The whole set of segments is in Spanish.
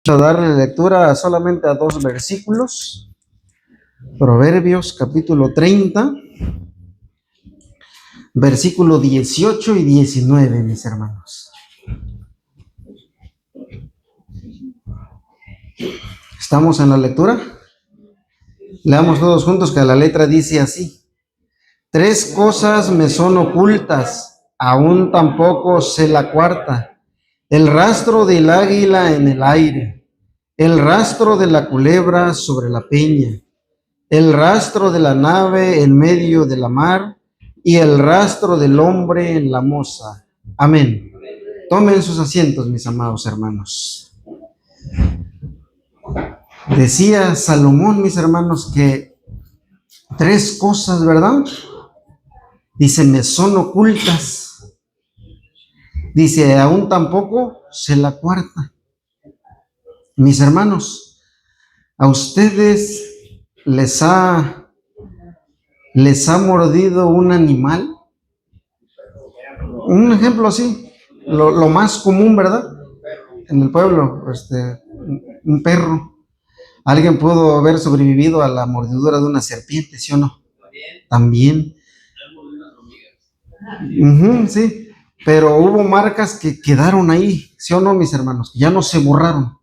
A darle lectura solamente a dos versículos. Proverbios capítulo 30, versículo 18 y 19, mis hermanos. ¿Estamos en la lectura? Leamos todos juntos, que la letra dice así: tres cosas me son ocultas, aún tampoco sé la cuarta. El rastro del águila en el aire, el rastro de la culebra sobre la peña, el rastro de la nave en medio de la mar y el rastro del hombre en la moza. Amén. Tomen sus asientos, mis amados hermanos. Decía Salomón, mis hermanos, que tres cosas, ¿verdad? Dice, me son ocultas. Dice, aún tampoco sé la cuarta. Mis hermanos, a ustedes les ha mordido un animal. Un ejemplo así, lo más común, ¿verdad? En el pueblo, un perro. ¿Alguien pudo haber sobrevivido a la mordedura de una serpiente, sí o no? También. Sí, pero hubo marcas que quedaron ahí, sí o no, mis hermanos, que ya no se borraron,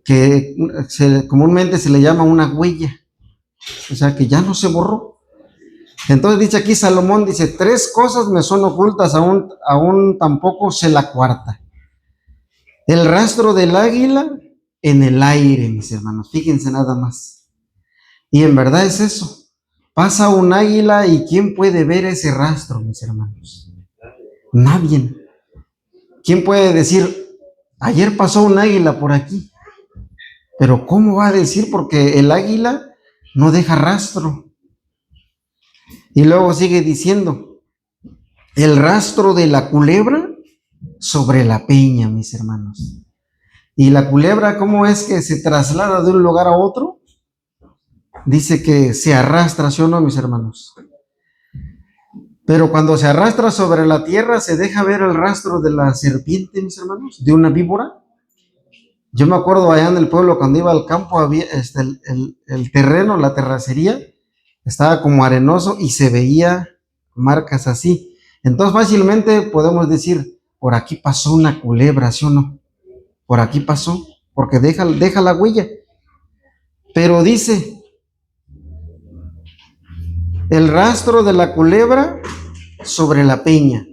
que comúnmente se le llama una huella, o sea, que ya no se borró. Entonces dice aquí Salomón, dice, tres cosas me son ocultas, aún tampoco sé la cuarta. El rastro del águila en el aire, mis hermanos, fíjense nada más. Y en verdad es eso. Pasa un águila y ¿quién puede ver ese rastro, mis hermanos? Nadie. ¿Quién puede decir, ayer pasó un águila por aquí? Pero ¿cómo va a decir? Porque el águila no deja rastro. Y luego sigue diciendo, el rastro de la culebra sobre la peña, mis hermanos. ¿Y la culebra cómo es que se traslada de un lugar a otro? Dice que se arrastra, ¿sí o no, mis hermanos? Pero cuando se arrastra sobre la tierra, ¿se deja ver el rastro de la serpiente, mis hermanos? ¿De una víbora? Yo me acuerdo allá en el pueblo, cuando iba al campo, había el terreno, la terracería, estaba como arenoso y se veía marcas así. Entonces fácilmente podemos decir, por aquí pasó una culebra, ¿sí o no? Por aquí pasó, porque deja la huella. Pero dice, el rastro de la culebra sobre la peña.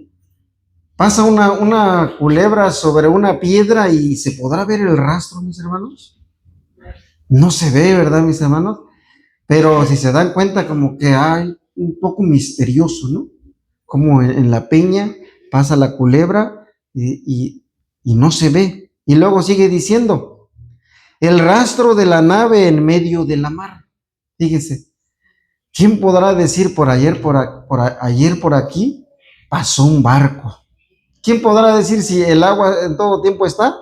Pasa una culebra sobre una piedra y ¿se podrá ver el rastro, mis hermanos? No se ve, ¿verdad, mis hermanos? Pero si se dan cuenta, como que hay un poco misterioso, ¿no? Como en la peña pasa la culebra y no se ve. Y luego sigue diciendo, el rastro de la nave en medio de la mar. Fíjese, ¿quién podrá decir ayer por aquí pasó un barco? ¿Quién podrá decir si el agua en todo tiempo está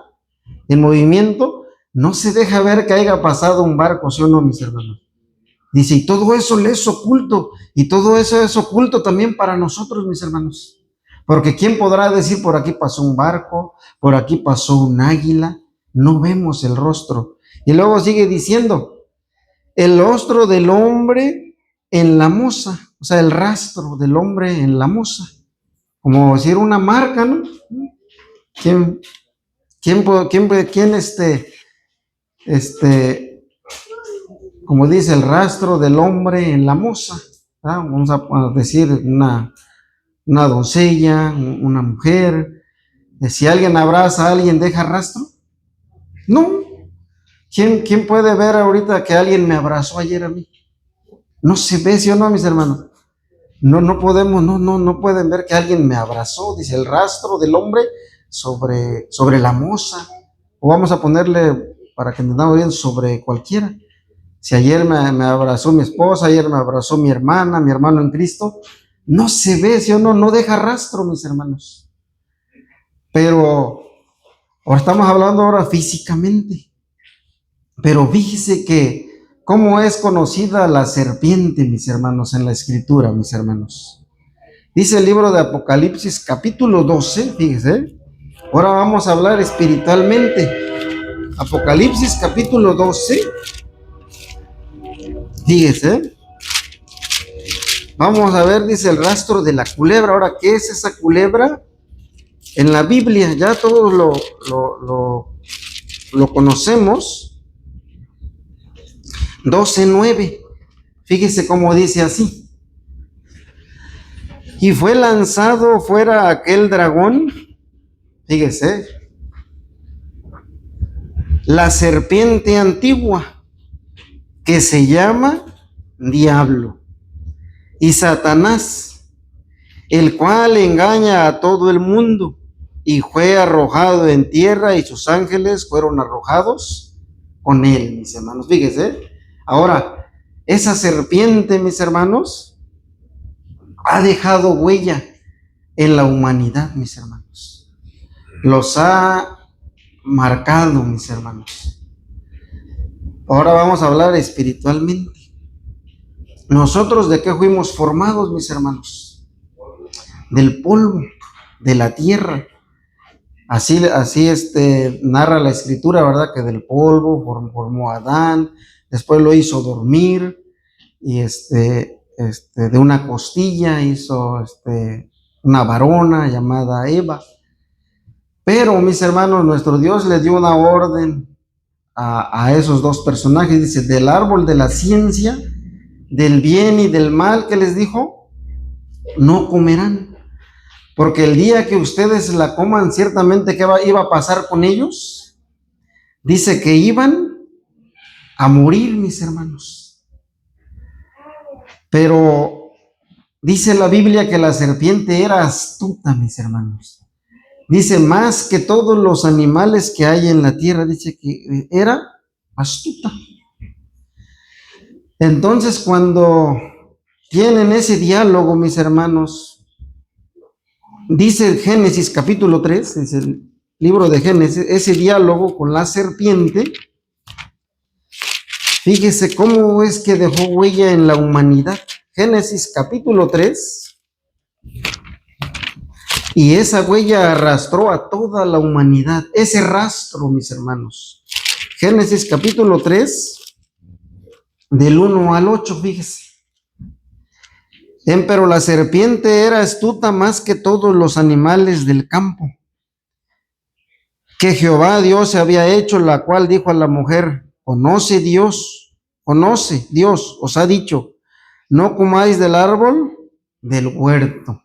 en movimiento? No se deja ver que haya pasado un barco, ¿sí o no, mis hermanos? Dice, y todo eso le es oculto, y todo eso es oculto también para nosotros, mis hermanos. Porque ¿quién podrá decir por aquí pasó un barco, por aquí pasó un águila? No vemos el rostro. Y luego sigue diciendo, el rostro del hombre en la moza, o sea, el rastro del hombre en la moza, como decir una marca, ¿no? ¿Quién como dice, el rastro del hombre en la moza, ¿verdad? Vamos a decir una doncella, una mujer. Si alguien abraza a alguien, ¿deja rastro? No. ¿Quién puede ver ahorita que alguien me abrazó ayer a mí? No se ve, ¿sí o no, mis hermanos? No podemos, no pueden ver que alguien me abrazó. Dice el rastro del hombre sobre la moza. O vamos a ponerle, para que entendamos bien, sobre cualquiera. Si ayer me abrazó mi esposa, ayer me abrazó mi hermana, mi hermano en Cristo, no se ve, ¿sí o no? No deja rastro, mis hermanos. Pero ahora estamos hablando ahora físicamente. Pero fíjese que cómo es conocida la serpiente, mis hermanos, en la Escritura, mis hermanos. Dice el libro de Apocalipsis, capítulo 12, fíjese. Ahora vamos a hablar espiritualmente. Apocalipsis capítulo 12. Fíjese. Vamos a ver, dice el rastro de la culebra. Ahora, ¿qué es esa culebra? En la Biblia ya todos lo conocemos. 12:9. Fíjese cómo dice así. Y fue lanzado fuera aquel dragón, fíjese, la serpiente antigua, que se llama Diablo y Satanás, el cual engaña a todo el mundo, y fue arrojado en tierra, y sus ángeles fueron arrojados con él, mis hermanos. Fíjese, ahora, esa serpiente, mis hermanos, ha dejado huella en la humanidad, mis hermanos. Los ha marcado, mis hermanos. Ahora vamos a hablar espiritualmente. ¿Nosotros de qué fuimos formados, mis hermanos? Del polvo, de la tierra. Así narra la escritura, ¿verdad? Que del polvo formó a Adán, después lo hizo dormir, y de una costilla hizo una varona llamada Eva. Pero, mis hermanos, nuestro Dios le dio una orden a esos dos personajes. Dice, del árbol de la ciencia, del bien y del mal, ¿qué les dijo? No comerán. Porque el día que ustedes la coman, ciertamente, ¿qué iba a pasar con ellos? Dice que iban a morir, mis hermanos. Pero dice la Biblia que la serpiente era astuta, mis hermanos. Dice, más que todos los animales que hay en la tierra, dice que era astuta. Entonces, cuando tienen ese diálogo, mis hermanos, dice Génesis capítulo 3, es el libro de Génesis, ese diálogo con la serpiente. Fíjese cómo es que dejó huella en la humanidad. Génesis capítulo 3. Y esa huella arrastró a toda la humanidad. Ese rastro, mis hermanos. Génesis capítulo 3, del 1 al 8, fíjese. Pero la serpiente era astuta más que todos los animales del campo que Jehová Dios se había hecho, la cual dijo a la mujer, conoce Dios, os ha dicho, no comáis del árbol del huerto.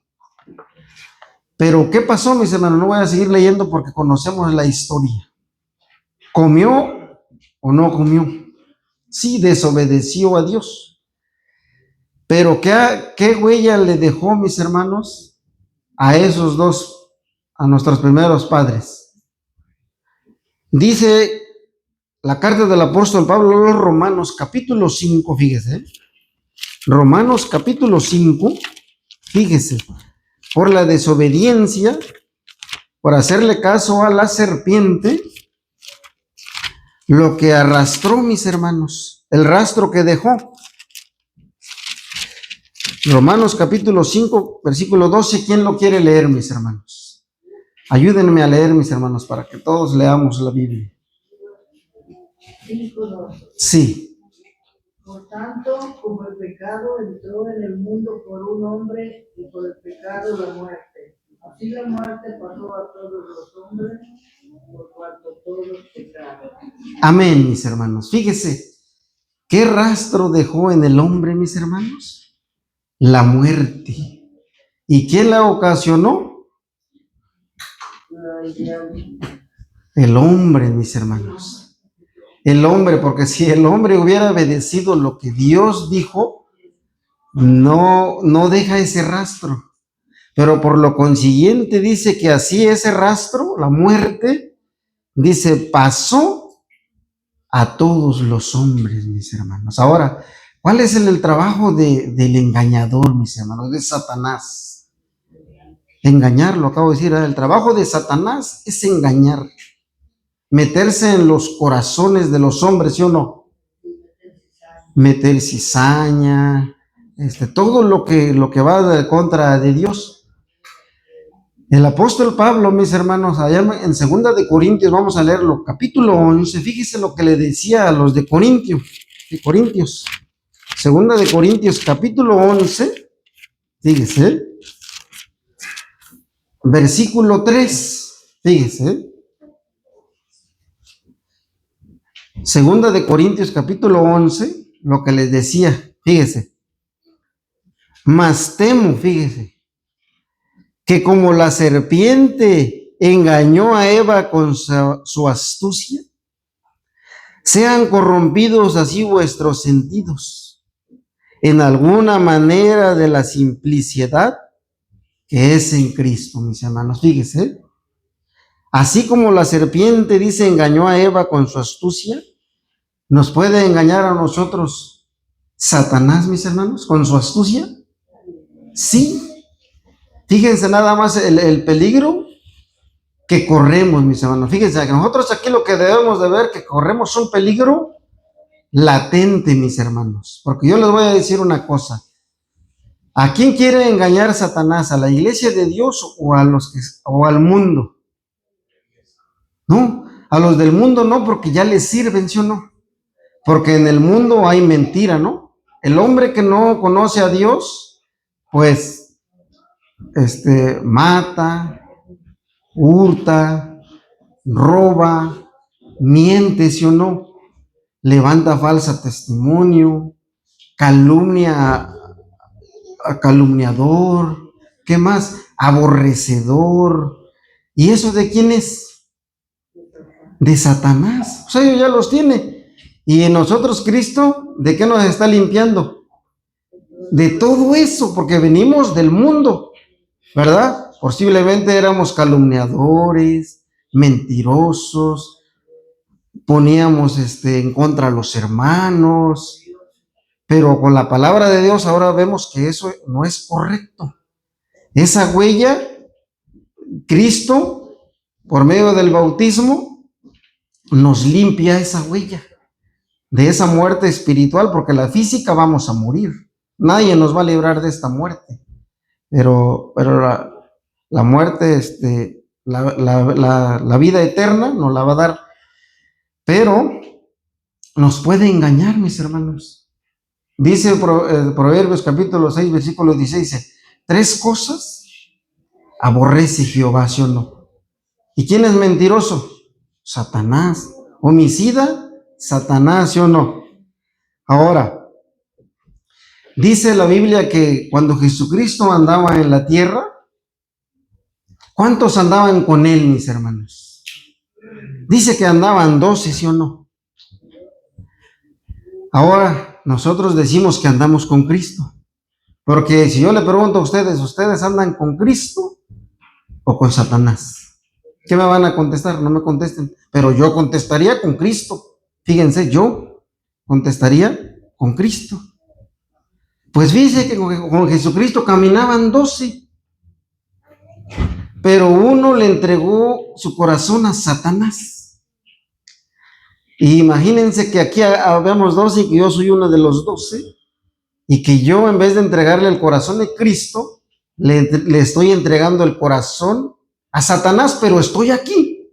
Pero, ¿qué pasó, mis hermanos? No voy a seguir leyendo porque conocemos la historia. ¿Comió o no comió? Sí, desobedeció a Dios. Pero, ¿qué huella le dejó, mis hermanos, a esos dos, a nuestros primeros padres? Dice la carta del apóstol Pablo a los Romanos, capítulo 5, fíjese. Romanos, capítulo 5, fíjese. Por la desobediencia, por hacerle caso a la serpiente, lo que arrastró, mis hermanos, el rastro que dejó. Romanos capítulo 5, versículo 12, ¿quién lo quiere leer, mis hermanos? Ayúdenme a leer, mis hermanos, para que todos leamos la Biblia. 5:12. Sí. Por tanto, como el pecado entró en el mundo por un hombre y por el pecado la muerte, así la muerte pasó a todos los hombres por cuanto todos pecaron. Amén, mis hermanos. Fíjese, ¿qué rastro dejó en el hombre, mis hermanos? La muerte. ¿Y quién la ocasionó? El hombre, mis hermanos. El hombre, porque si el hombre hubiera obedecido lo que Dios dijo, no deja ese rastro. Pero por lo consiguiente dice que así ese rastro, la muerte, dice, pasó a todos los hombres, mis hermanos. Ahora, ¿cuál es el trabajo del engañador, mis hermanos? De Satanás. Engañarlo, acabo de decir, el trabajo de Satanás es engañar, meterse en los corazones de los hombres, ¿sí o no? Meter cizaña, todo lo que va de contra de Dios. El apóstol Pablo, mis hermanos, allá en 2 vamos a leerlo, capítulo 11, fíjese lo que le decía a los de Corintios. 2 capítulo 11, fíjese, versículo 3, fíjese. 2 capítulo 11, lo que les decía, fíjese. Mas temo, fíjese, que como la serpiente engañó a Eva con su astucia, sean corrompidos así vuestros sentidos en alguna manera de la simplicidad que es en Cristo, mis hermanos. Fíjese, así como la serpiente, dice, engañó a Eva con su astucia, nos puede engañar a nosotros Satanás, mis hermanos, con su astucia. Sí. Fíjense nada más el peligro que corremos, mis hermanos. Fíjense que nosotros aquí lo que debemos de ver, que corremos un peligro latente, mis hermanos. Porque yo les voy a decir una cosa. ¿A quién quiere engañar Satanás? ¿A la iglesia de Dios o al mundo? No, a los del mundo no, porque ya les sirven, ¿sí o no? Porque en el mundo hay mentira, ¿no? El hombre que no conoce a Dios, pues mata, hurta, roba, miente, ¿sí o no? Levanta falso testimonio, calumnia a calumniador, ¿qué más? Aborrecedor. ¿Y eso de quién es? De Satanás. O sea, ellos ya los tiene. Y en nosotros Cristo, ¿de qué nos está limpiando? De todo eso, porque venimos del mundo, ¿verdad? Posiblemente éramos calumniadores, mentirosos, poníamos en contra a los hermanos, pero con la palabra de Dios ahora vemos que eso no es correcto. Esa huella, Cristo, por medio del bautismo, nos limpia esa huella de esa muerte espiritual, porque la física vamos a morir. Nadie nos va a librar de esta muerte. Pero la muerte, la vida eterna nos la va a dar. Pero nos puede engañar, mis hermanos. Dice Proverbios capítulo 6, versículo 16, dice, 3 cosas aborrece Jehová, ¿sí o no? ¿Y quién es mentiroso? Satanás. Homicida, Satanás, ¿sí o no? Ahora, dice la Biblia que cuando Jesucristo andaba en la tierra, ¿cuántos andaban con él, mis hermanos? Dice que andaban 12, ¿sí o no? Ahora, nosotros decimos que andamos con Cristo. Porque si yo le pregunto a ustedes, ¿ustedes andan con Cristo o con Satanás? ¿Qué me van a contestar? No me contesten. Pero yo contestaría con Cristo. Fíjense, yo contestaría con Cristo. Pues fíjense que con Jesucristo caminaban 12. Pero uno le entregó su corazón a Satanás. Y imagínense que aquí habemos 12 y que yo soy uno de los 12. Y que yo, en vez de entregarle el corazón de Cristo, le estoy entregando el corazón a Satanás, pero estoy aquí.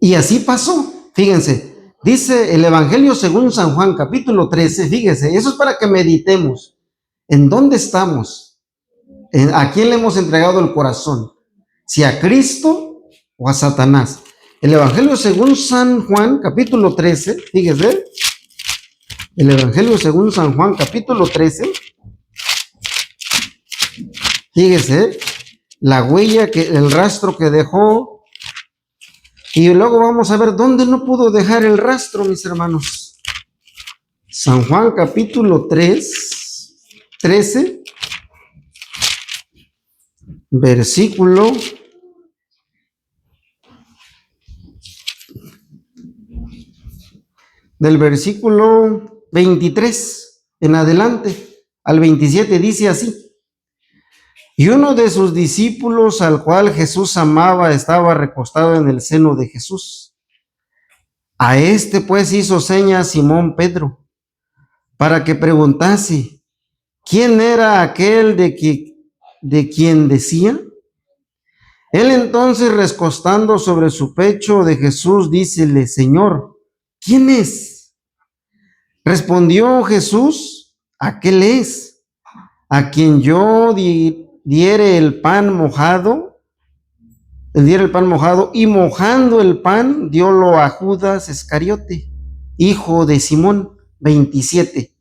Y así pasó. Fíjense, dice el Evangelio según San Juan, capítulo 13, fíjense, eso es para que meditemos. ¿En dónde estamos? ¿A quién le hemos entregado el corazón? ¿Si a Cristo o a Satanás? El Evangelio según San Juan, capítulo 13, fíjense. El Evangelio según San Juan, capítulo 13. Fíjese, la huella, el rastro que dejó. Y luego vamos a ver dónde no pudo dejar el rastro, mis hermanos. San Juan, capítulo 13, versículo del versículo 23 en adelante al 27 dice así: y uno de sus discípulos, al cual Jesús amaba, estaba recostado en el seno de Jesús. A este pues hizo seña Simón Pedro, para que preguntase quién era aquel de de quien decía? Él entonces, recostando sobre su pecho de Jesús, dícele: Señor, ¿quién es? Respondió Jesús: aquel es, a quien yo diere el pan mojado, y mojando el pan, diólo a Judas Iscariote, hijo de Simón. 27.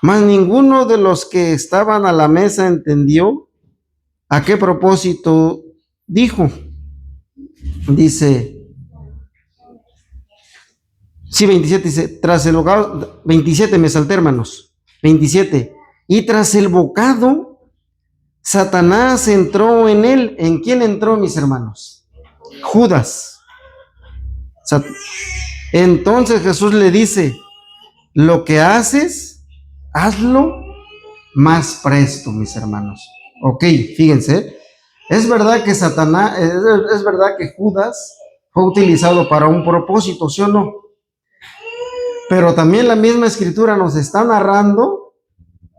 Mas ninguno de los que estaban a la mesa entendió a qué propósito dijo. Dice, sí, 27 dice, tras el bocado, 27 me salté, hermanos. 27. Y tras el bocado, Satanás entró en él. ¿En quién entró, mis hermanos? Judas. Entonces Jesús le dice: lo que haces, hazlo más presto, mis hermanos. Ok, fíjense. Es verdad que Satanás, es verdad que Judas fue utilizado para un propósito, ¿sí o no? Pero también la misma escritura nos está narrando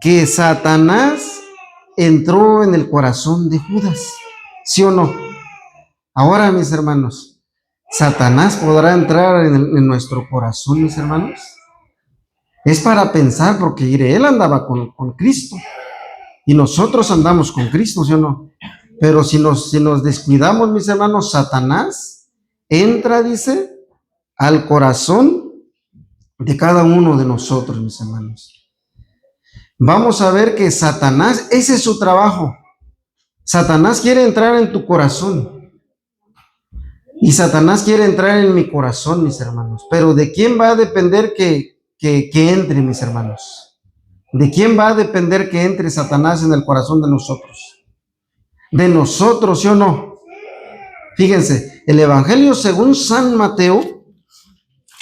que Satanás entró en el corazón de Judas, ¿sí o no? Ahora, mis hermanos, ¿Satanás podrá entrar en nuestro corazón, mis hermanos? Es para pensar, porque él andaba con Cristo y nosotros andamos con Cristo, ¿sí o no? Pero si nos descuidamos, mis hermanos, Satanás entra, dice, al corazón de cada uno de nosotros, mis hermanos. Vamos a ver que Satanás, ese es su trabajo. Satanás quiere entrar en tu corazón. Y Satanás quiere entrar en mi corazón, mis hermanos. Pero ¿de quién va a depender que entre, mis hermanos? ¿De quién va a depender que entre Satanás en el corazón de nosotros? De nosotros, ¿sí o no? Fíjense, el Evangelio según San Mateo,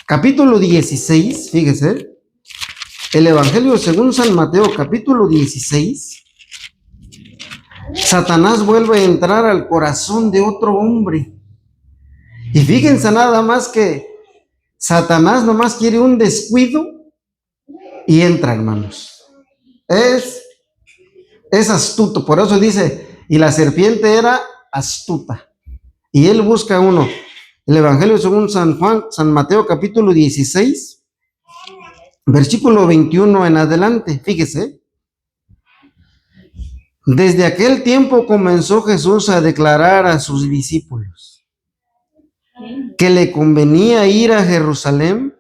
capítulo 16, fíjense, el Evangelio según San Mateo, capítulo 16, Satanás vuelve a entrar al corazón de otro hombre. Y fíjense nada más que Satanás nomás quiere un descuido y entra, hermanos. Es astuto, por eso dice, y la serpiente era astuta. Y él busca uno. El Evangelio según San Mateo, capítulo 16, versículo 21 en adelante, fíjese. Desde aquel tiempo comenzó Jesús a declarar a sus discípulos que le convenía ir a Jerusalén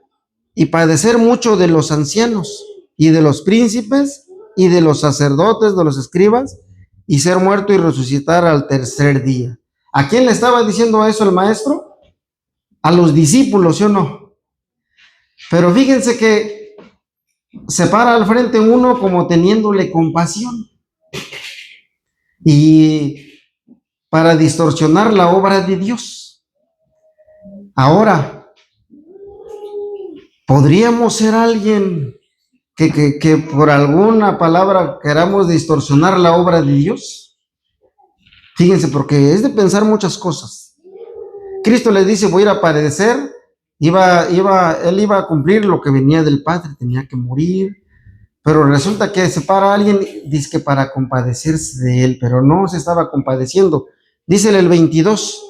y padecer mucho de los ancianos y de los príncipes y de los sacerdotes, de los escribas, y ser muerto y resucitar al tercer día. ¿A quién le estaba diciendo eso el maestro? A los discípulos, ¿sí o no? Pero fíjense que se para al frente uno como teniéndole compasión y para distorsionar la obra de Dios. Ahora, ¿podríamos ser alguien que por alguna palabra queramos distorsionar la obra de Dios? Fíjense, porque es de pensar muchas cosas. Cristo les dice, voy a ir a padecer, él iba a cumplir lo que venía del Padre, tenía que morir, pero resulta que se para alguien, dice que para compadecerse de él, pero no se estaba compadeciendo. Dice el 22,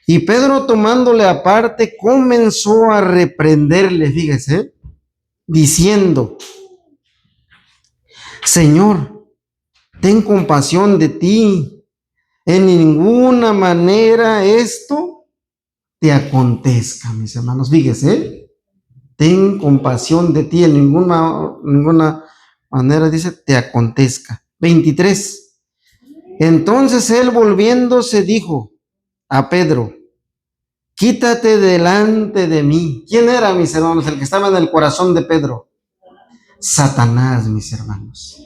y Pedro tomándole aparte comenzó a reprenderle, fíjese, diciendo, Señor, ten compasión de ti, en ninguna manera esto te acontezca, mis hermanos. Fíjese, ten compasión de ti, en ninguna manera, dice, te acontezca. 23. Entonces él volviéndose dijo a Pedro, quítate delante de mí. ¿Quién era, mis hermanos, el que estaba en el corazón de Pedro? Satanás, mis hermanos.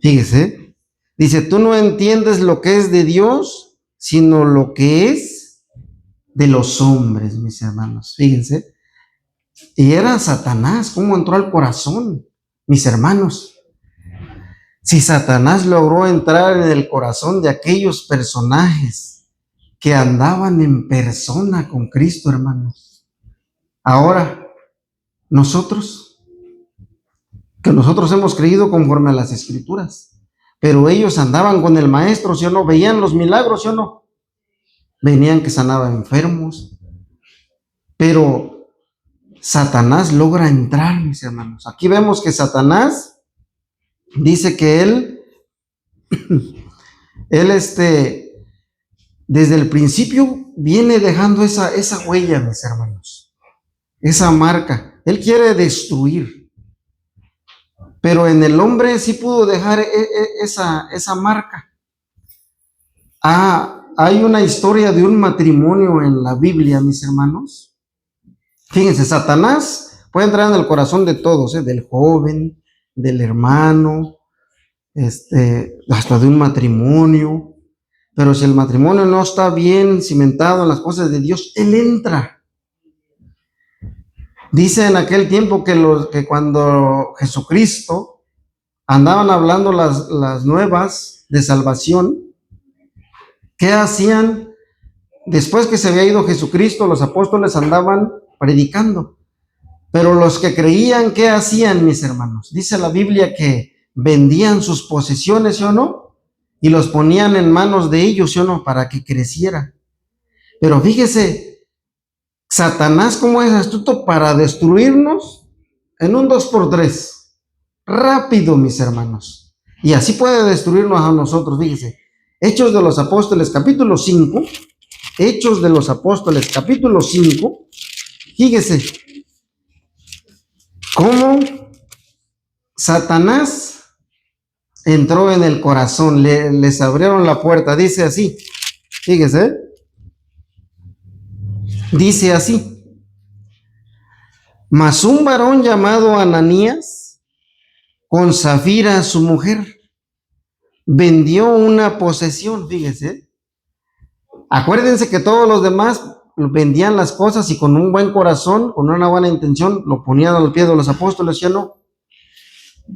Fíjese, dice, tú no entiendes lo que es de Dios, sino lo que es de los hombres, mis hermanos. Fíjense. Y era Satanás, ¿cómo entró al corazón, mis hermanos? Si Satanás logró entrar en el corazón de aquellos personajes que andaban en persona con Cristo, hermanos. Ahora, nosotros hemos creído conforme a las Escrituras, pero ellos andaban con el maestro, ¿sí o no? Veían los milagros, ¿sí o no? Venían que sanaban enfermos, pero Satanás logra entrar, mis hermanos. Aquí vemos que Satanás dice que él desde el principio viene dejando esa huella, mis hermanos, esa marca. Él quiere destruir, pero en el hombre sí pudo dejar esa marca. Hay una historia de un matrimonio en la Biblia, mis hermanos. Fíjense, Satanás puede entrar en el corazón de todos, del joven, del hermano, hasta de un matrimonio. Pero si el matrimonio no está bien cimentado en las cosas de Dios, él entra. Dice en aquel tiempo que cuando Jesucristo andaban hablando las nuevas de salvación, ¿qué hacían? Después que se había ido Jesucristo, los apóstoles andaban predicando. Pero los que creían, ¿qué hacían, mis hermanos? Dice la Biblia que vendían sus posesiones, ¿sí o no? Y los ponían en manos de ellos, ¿sí o no? Para que creciera. Pero fíjese, Satanás cómo es astuto para destruirnos en un 2x3. Rápido, mis hermanos. Y así puede destruirnos a nosotros, fíjese. Hechos de los Apóstoles, capítulo 5. Hechos de los Apóstoles, capítulo 5. Fíjese cómo Satanás entró en el corazón, les abrieron la puerta. Dice así, fíjese, dice así: mas un varón llamado Ananías, con Safira su mujer, vendió una posesión. Fíjese, acuérdense que todos los demás vendían las cosas y con un buen corazón, con una buena intención, lo ponían al pie de los apóstoles, ¿sí o no?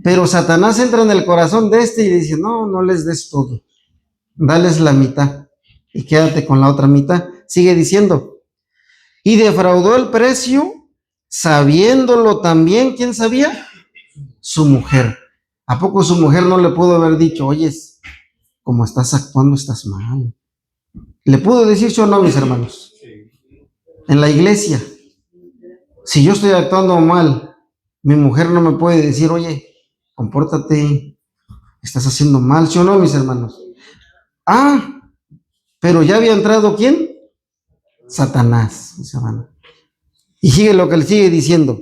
Pero Satanás entra en el corazón de y dice: no les des todo, dales la mitad y quédate con la otra mitad. Sigue diciendo: y defraudó el precio, sabiéndolo también. ¿Quién sabía? Su mujer. ¿A poco su mujer no le pudo haber dicho: oye, como estás actuando estás mal? ¿Le pudo decir sí o no, mis hermanos? En la iglesia, si yo estoy actuando mal, mi mujer no me puede decir: oye, compórtate, estás haciendo mal, ¿sí o no, mis hermanos? Pero ya había entrado ¿quién? Satanás, mis hermanos. Y sigue lo que le sigue diciendo.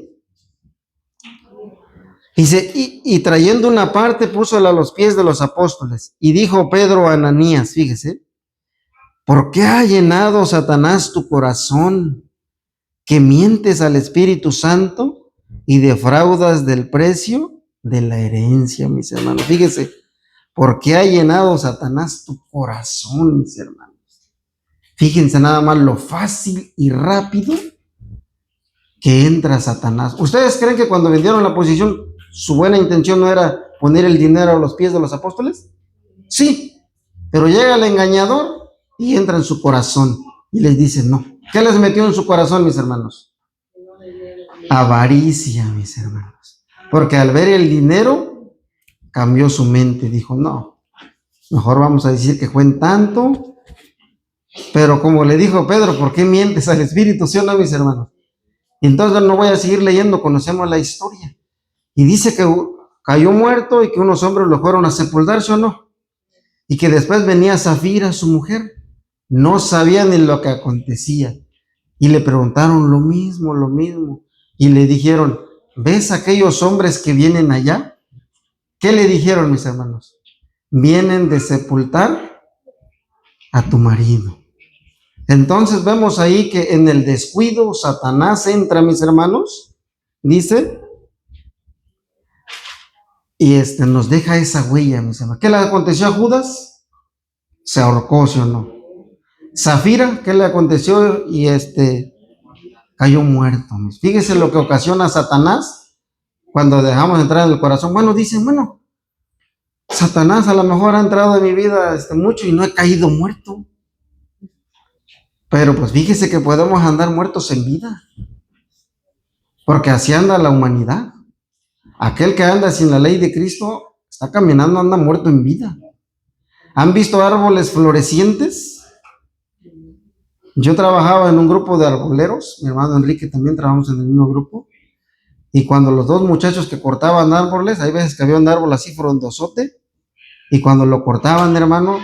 Dice: y trayendo una parte, púsola a los pies de los apóstoles. Y dijo Pedro a Ananías, fíjese: ¿por qué ha llenado Satanás tu corazón, que mientes al Espíritu Santo y defraudas del precio de la herencia, mis hermanos? Fíjese, ¿por qué ha llenado Satanás tu corazón, mis hermanos? Fíjense nada más lo fácil y rápido que entra Satanás. ¿Ustedes creen que cuando vendieron la posición, su buena intención no era poner el dinero a los pies de los apóstoles? Sí, pero llega el engañador y entra en su corazón y les dice no. ¿Qué les metió en su corazón, mis hermanos? Avaricia, mis hermanos. Porque al ver el dinero, cambió su mente. Dijo: no, mejor vamos a decir que fue en tanto. Pero como le dijo Pedro: ¿por qué mientes al Espíritu? ¿Sí o no, mis hermanos? Entonces no voy a seguir leyendo, conocemos la historia. Y dice que cayó muerto y que unos hombres lo fueron a sepultar, ¿sí o no? Y que después venía Safira, su mujer. No sabía ni lo que acontecía. Y le preguntaron lo mismo. Y le dijeron: ¿ves aquellos hombres que vienen allá? ¿Qué le dijeron, mis hermanos? Vienen de sepultar a tu marido. Entonces vemos ahí que en el descuido Satanás entra, mis hermanos, dice, y nos deja esa huella, mis hermanos. ¿Qué le aconteció a Judas? Se ahorcó, ¿sí o no? Zafira, ¿qué le aconteció? Y cayó muerto. Fíjese lo que ocasiona Satanás cuando dejamos entrar en el corazón. Bueno, dicen, Satanás a lo mejor ha entrado en mi vida mucho y no he caído muerto. Pero pues fíjese que podemos andar muertos en vida, porque así anda la humanidad. Aquel que anda sin la ley de Cristo está caminando, anda muerto en vida. ¿Han visto árboles florecientes? Yo trabajaba en un grupo de arboleros, mi hermano Enrique también trabajamos en el mismo grupo, y cuando los dos muchachos que cortaban árboles, hay veces que había un árbol así frondosote, y cuando lo cortaban, hermano,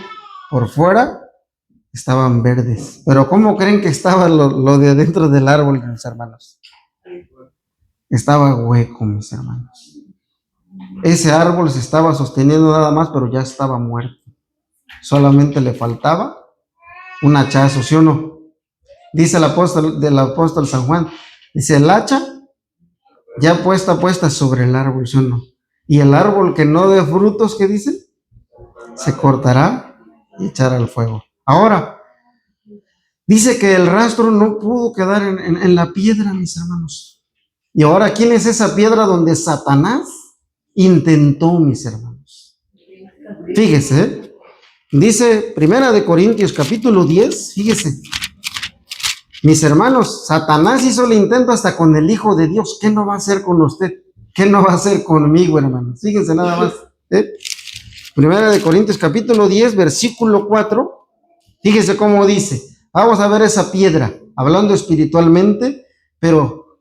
por fuera, estaban verdes. Pero ¿cómo creen que estaba lo de adentro del árbol, mis hermanos? Estaba hueco, mis hermanos. Ese árbol se estaba sosteniendo nada más, pero ya estaba muerto. Solamente le faltaba un hachazo, ¿sí o no? Dice el apóstol San Juan, dice, el hacha ya puesta sobre el árbol, ¿sí o no? Y el árbol que no dé frutos, ¿qué dice? Se cortará y echará al fuego. Ahora, dice que el rastro no pudo quedar en la piedra, mis hermanos. Y ahora, ¿quién es esa piedra donde Satanás intentó, mis hermanos? Fíjese, ¿eh? Dice 1 Corintios capítulo 10, fíjese. Mis hermanos, Satanás hizo el intento hasta con el Hijo de Dios. ¿Qué no va a hacer con usted? ¿Qué no va a hacer conmigo, hermanos? Fíjense nada más. 1 Corintios capítulo 10, versículo 4. Fíjese cómo dice. Vamos a ver esa piedra, hablando espiritualmente, pero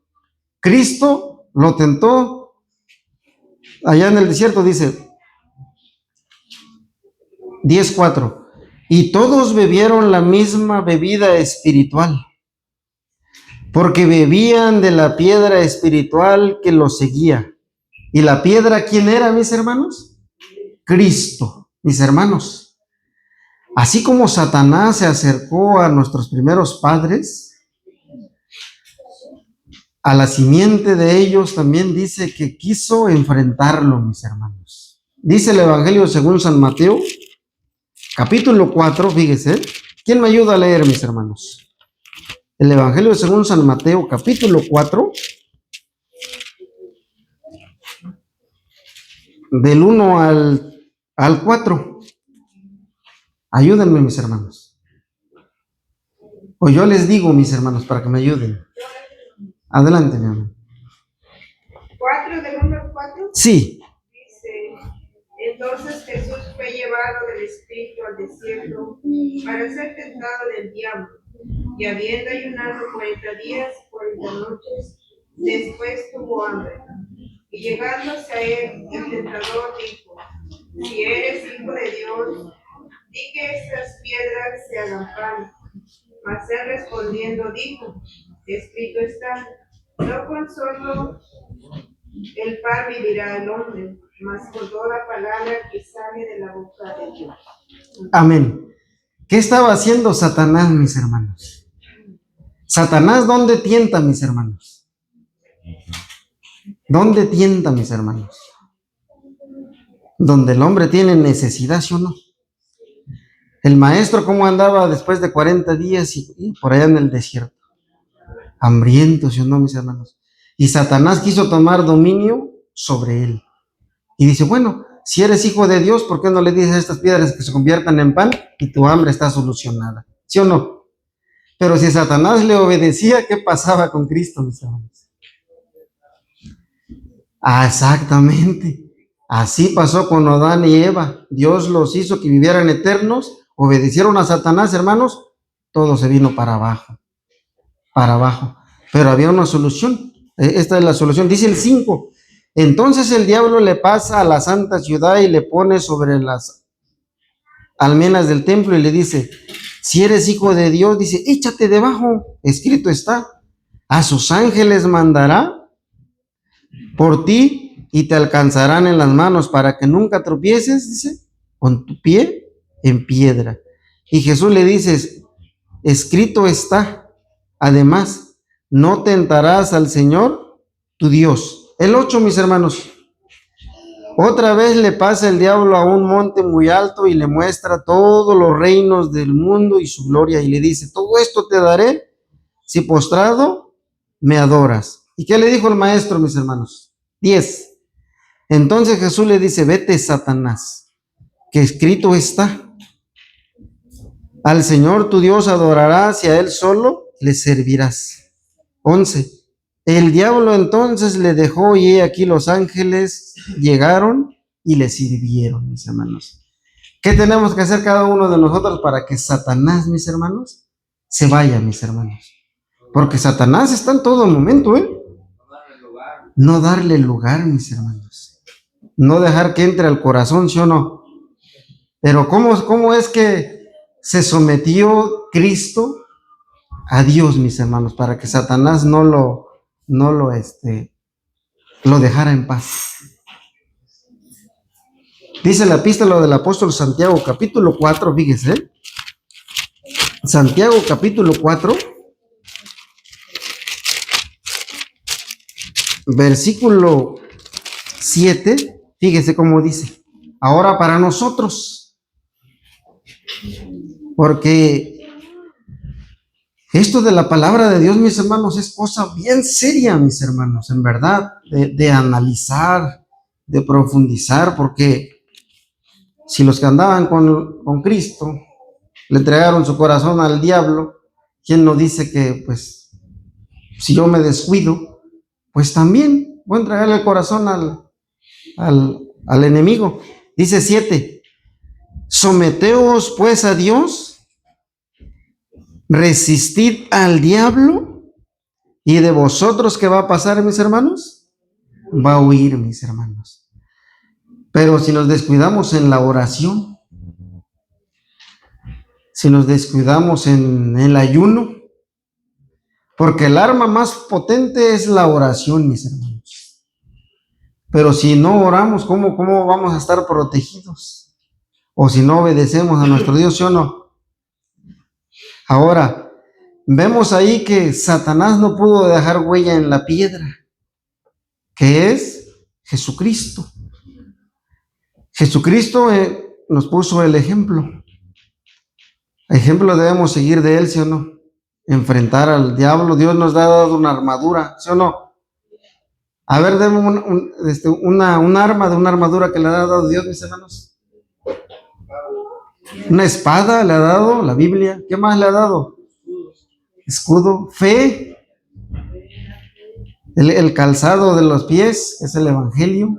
Cristo lo tentó allá en el desierto, dice 10:4. Y todos bebieron la misma bebida espiritual, porque bebían de la piedra espiritual que los seguía. ¿Y la piedra quién era, mis hermanos? Cristo, mis hermanos. Así como Satanás se acercó a nuestros primeros padres, a la simiente de ellos también dice que quiso enfrentarlo, mis hermanos. Dice el Evangelio según San Mateo, capítulo 4, fíjese. ¿Quién me ayuda a leer, mis hermanos? El Evangelio según San Mateo, capítulo 4, del 1 al 4. Ayúdenme, mis hermanos. O yo les digo, mis hermanos, para que me ayuden. Adelante, mi amor. 4 del 1 al 4. Sí. Dice, entonces Jesús fue llevado del Espíritu al desierto para ser tentado del diablo. Y habiendo ayunado 40 días, 40 noches, después tuvo hambre. Y llegándose a él, el tentador dijo, si eres hijo de Dios, di que estas piedras se hagan pan. Mas él respondiendo dijo, escrito está, no con solo el pan vivirá el hombre, mas con toda palabra que sale de la boca de Dios. Amén. ¿Qué estaba haciendo Satanás, mis hermanos? Satanás, ¿dónde tienta, mis hermanos? ¿Dónde tienta, mis hermanos? Donde el hombre tiene necesidad, ¿sí o no? El maestro, ¿cómo andaba después de 40 días y por allá en el desierto? Hambriento, ¿sí o no, mis hermanos? Y Satanás quiso tomar dominio sobre él. Y dice, bueno, si eres hijo de Dios, ¿por qué no le dices a estas piedras que se conviertan en pan y tu hambre está solucionada? ¿Sí o no? Pero si Satanás le obedecía, ¿qué pasaba con Cristo, mis hermanos? Ah, exactamente. Así pasó con Adán y Eva. Dios los hizo que vivieran eternos, obedecieron a Satanás, hermanos, todo se vino para abajo. Para abajo. Pero había una solución. Esta es la solución. Dice el 5. Entonces el diablo le pasa a la santa ciudad y le pone sobre las almenas del templo y le dice, si eres hijo de Dios, dice, échate debajo, escrito está, a sus ángeles mandará por ti y te alcanzarán en las manos para que nunca tropieces, dice, con tu pie en piedra. Y Jesús le dice, escrito está, además, no tentarás al Señor tu Dios. El 8, mis hermanos. Otra vez le pasa el diablo a un monte muy alto y le muestra todos los reinos del mundo y su gloria y le dice, todo esto te daré si postrado me adoras. ¿Y qué le dijo el maestro, mis hermanos? 10. Entonces Jesús le dice, vete, Satanás, que escrito está, al Señor tu Dios adorarás y a Él solo le servirás. 11. El diablo entonces le dejó y he aquí los ángeles llegaron y le sirvieron, mis hermanos. ¿Qué tenemos que hacer cada uno de nosotros para que Satanás, mis hermanos, se vaya, mis hermanos? Porque Satanás está en todo momento, ¿eh? No darle lugar, mis hermanos. No dejar que entre al corazón, ¿sí o no? Pero ¿cómo es que se sometió Cristo a Dios, mis hermanos, para que Satanás no lo dejara en paz? Dice la epístola del apóstol Santiago, capítulo 4, fíjese, Santiago, capítulo 4, versículo 7, fíjese cómo dice: ahora para nosotros, porque esto de la palabra de Dios, mis hermanos, es cosa bien seria, mis hermanos, en verdad, de analizar, de profundizar, porque si los que andaban con Cristo le entregaron su corazón al diablo, ¿quién no dice que, pues, si yo me descuido, pues también voy a entregarle el corazón al enemigo? Dice 7, someteos pues a Dios, resistid al diablo, y de vosotros, ¿qué va a pasar, mis hermanos? Va a huir, mis hermanos. Pero si nos descuidamos en la oración, si nos descuidamos en el ayuno, porque el arma más potente es la oración, mis hermanos. Pero si no oramos, ¿cómo vamos a estar protegidos? O si no obedecemos a nuestro Dios, ¿sí o no? Ahora, vemos ahí que Satanás no pudo dejar huella en la piedra, que es Jesucristo. Jesucristo nos puso el ejemplo. Ejemplo debemos seguir de él, ¿sí o no? Enfrentar al diablo. Dios nos ha dado una armadura, ¿sí o no? A ver, demos una armadura que le ha dado Dios, mis hermanos. Una espada le ha dado, la Biblia. ¿Qué más le ha dado? Escudo, fe, el calzado de los pies, es el evangelio.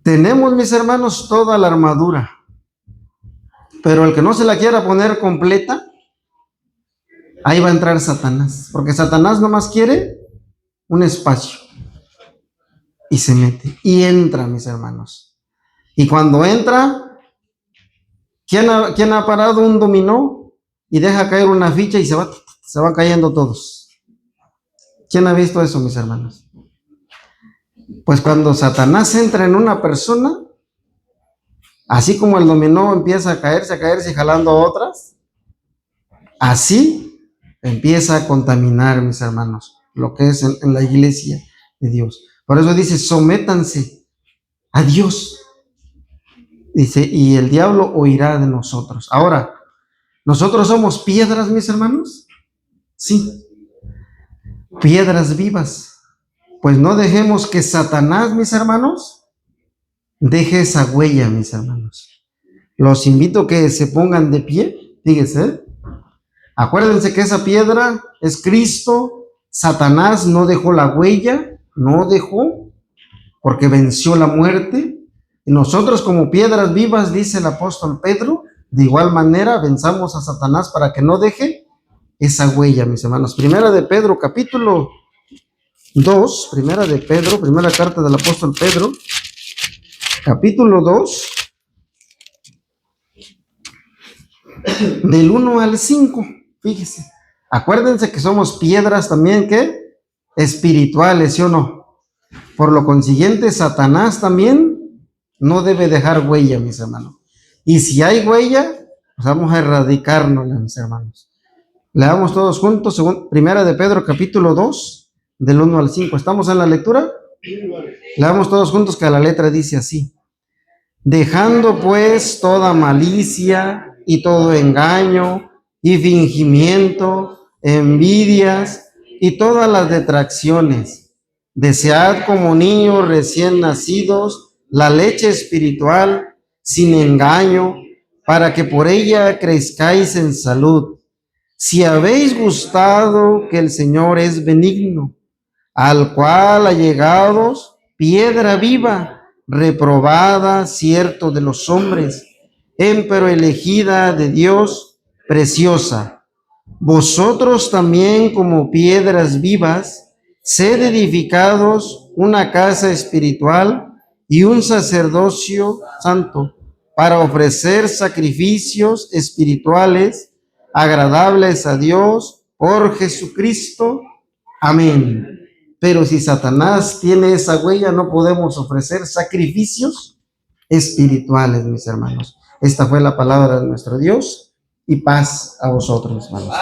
Tenemos, mis hermanos, toda la armadura. Pero el que no se la quiera poner completa, ahí va a entrar Satanás. Porque Satanás nomás quiere un espacio. Y se mete. Y entra, mis hermanos. Y cuando entra, ¿quién ha parado un dominó y deja caer una ficha y se van cayendo todos? ¿Quién ha visto eso, mis hermanos? Pues cuando Satanás entra en una persona, así como el dominó empieza a caerse jalando a otras, así empieza a contaminar, mis hermanos, lo que es en la iglesia de Dios. Por eso dice, sométanse a Dios. Dice, y el diablo huirá de nosotros. Ahora, ¿nosotros somos piedras, mis hermanos? Sí, piedras vivas. Pues no dejemos que Satanás, mis hermanos, deje esa huella, mis hermanos. Los invito a que se pongan de pie, fíjense. Acuérdense que esa piedra es Cristo. Satanás no dejó la huella, no dejó, porque venció la muerte. Y nosotros como piedras vivas, dice el apóstol Pedro, de igual manera venzamos a Satanás para que no deje esa huella, mis hermanos. Primera de Pedro, capítulo 2, primera carta del apóstol Pedro, capítulo 2, del 1 al 5, fíjese. Acuérdense que somos piedras también, ¿qué? Espirituales, ¿sí o no? Por lo consiguiente, Satanás también no debe dejar huella, mis hermanos. Y si hay huella, pues vamos a erradicarnos, mis hermanos. Leamos todos juntos, primera de Pedro, capítulo 2, del 1 al 5. ¿Estamos en la lectura? Leamos todos juntos, que la letra dice así: dejando pues toda malicia y todo engaño y fingimiento, envidias y todas las detracciones, desead como niños recién nacidos la leche espiritual sin engaño, para que por ella crezcáis en salud, si habéis gustado que el Señor es benigno, al cual allegados, piedra viva, reprobada, cierto, de los hombres, empero elegida de Dios, preciosa. Vosotros también, como piedras vivas, sed edificados una casa espiritual y un sacerdocio santo, para ofrecer sacrificios espirituales agradables a Dios por Jesucristo. Amén. Pero si Satanás tiene esa huella, no podemos ofrecer sacrificios espirituales, mis hermanos. Esta fue la palabra de nuestro Dios, y paz a vosotros, hermanos.